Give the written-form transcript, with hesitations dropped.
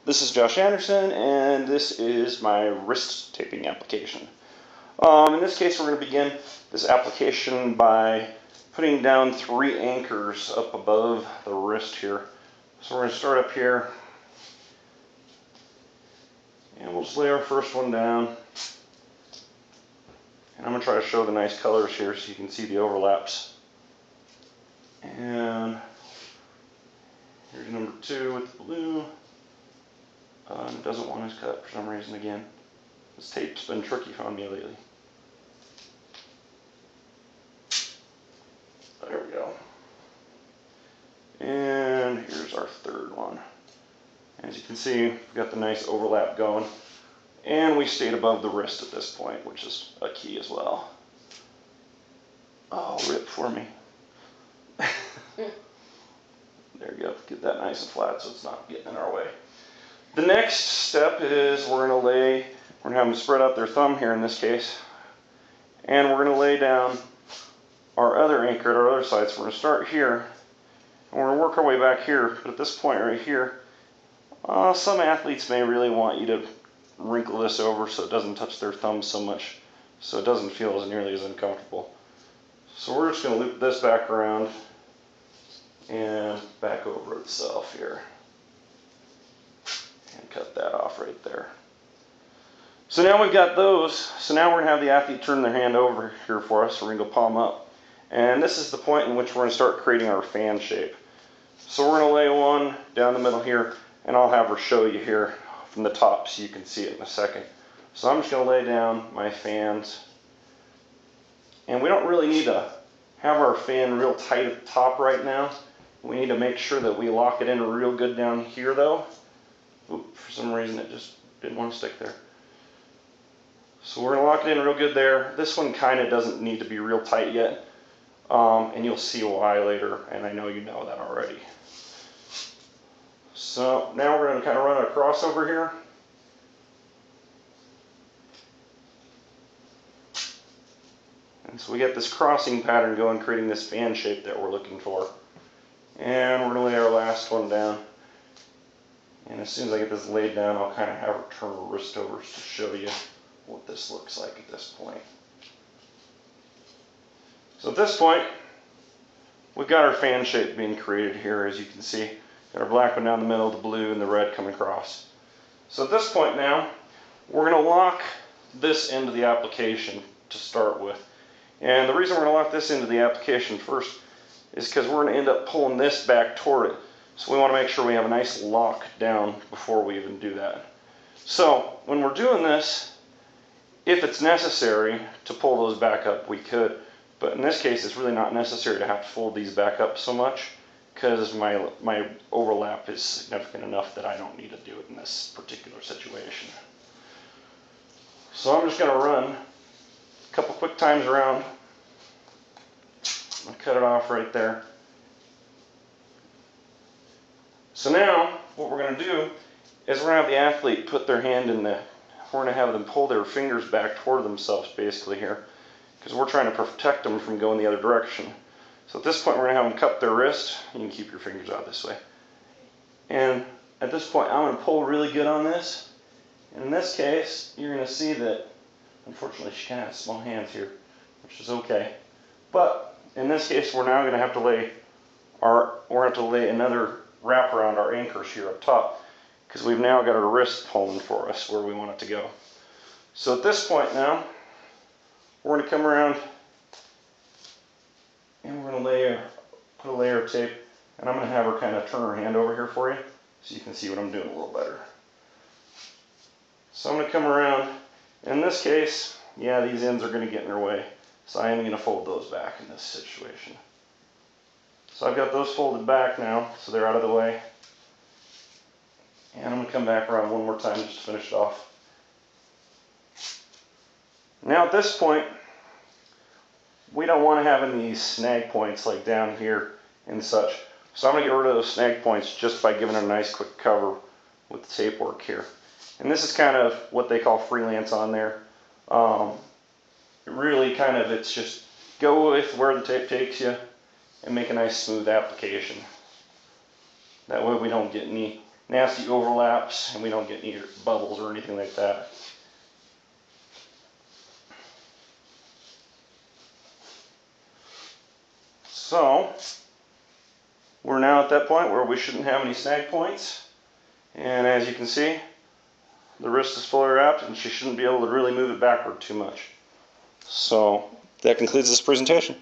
This is Josh Anderson, and this is my wrist taping application. In this case, we're going to begin this application by putting down 3 anchors up above the wrist here. So we're going to start up here, and we'll just lay our first one down. And I'm going to try to show the nice colors here so you can see the overlaps. And here's number 2 with the blue. It doesn't want his cut for some reason again. This tape's been tricky on me lately. There we go. And here's our 3rd one. As you can see, we've got the nice overlap going. And we stayed above the wrist at this point, which is a key as well. Oh, rip for me. There you go. Get that nice and flat so it's not getting in our way. The next step is we're going to have them spread out their thumb here in this case. And we're going to lay down our other anchor at our other side. So we're going to start here. And we're going to work our way back here. But at this point right here, some athletes may really want you to wrinkle this over so it doesn't touch their thumb so much, so it doesn't feel as nearly as uncomfortable. So we're just going to loop this back around and back over itself here. And cut that off right there. So now we've got those. So now we're going to have the athlete turn their hand over here for us. So we're going to go palm up. And this is the point in which we're going to start creating our fan shape. So we're going to lay one down the middle here, and I'll have her show you here from the top so you can see it in a second. So I'm just going to lay down my fans. And we don't really need to have our fan real tight at the top right now. We need to make sure that we lock it in real good down here though. Oop, for some reason it just didn't want to stick there. So we're going to lock it in real good there. This one kind of doesn't need to be real tight yet. And you'll see why later, and I know you know that already. So now we're going to kind of run a crossover here. And so we get this crossing pattern going, creating this fan shape that we're looking for. And we're going to lay our last one down. And as soon as I get this laid down, I'll kind of have her turn her wrist over to show you what this looks like at this point. So at this point, we've got our fan shape being created here, as you can see. Got our black one down the middle, the blue, and the red coming across. So at this point now, we're going to lock this into the application to start with. And the reason we're going to lock this into the application first is because we're going to end up pulling this back toward it. So we want to make sure we have a nice lock down before we even do that. So when we're doing this, if it's necessary to pull those back up, we could. But in this case, it's really not necessary to have to fold these back up so much because my overlap is significant enough that I don't need to do it in this particular situation. So I'm just going to run a couple quick times around. I'll cut it off right there. So now, what we're going to do is we're going to have the athlete put their hand in we're going to have them pull their fingers back toward themselves basically here, because we're trying to protect them from going the other direction. So at this point, we're going to have them cup their wrist. You can keep your fingers out this way. And at this point, I'm going to pull really good on this. And in this case, you're going to see that, unfortunately, she kind of has small hands here, which is okay. But in this case, we're now going to have to lay another wrap around our anchors here up top, because we've now got our wrist pulling for us where we want it to go. So at this point now, we're going to come around and we're going to put a layer of tape, and I'm going to have her kind of turn her hand over here for you so you can see what I'm doing a little better. So I'm going to come around. In this case, yeah, these ends are going to get in her way, so I am going to fold those back in this situation. So I've got those folded back now, so they're out of the way. And I'm going to come back around one more time just to finish it off. Now at this point, we don't want to have any of these snag points like down here and such. So I'm going to get rid of those snag points just by giving it a nice quick cover with the tape work here. And this is kind of what they call freelance on there. Really kind of, it's just go with where the tape takes you and make a nice smooth application. That way we don't get any nasty overlaps and we don't get any bubbles or anything like that. So we're now at that point where we shouldn't have any snag points, and as you can see, the wrist is fully wrapped and she shouldn't be able to really move it backward too much. So that concludes this presentation.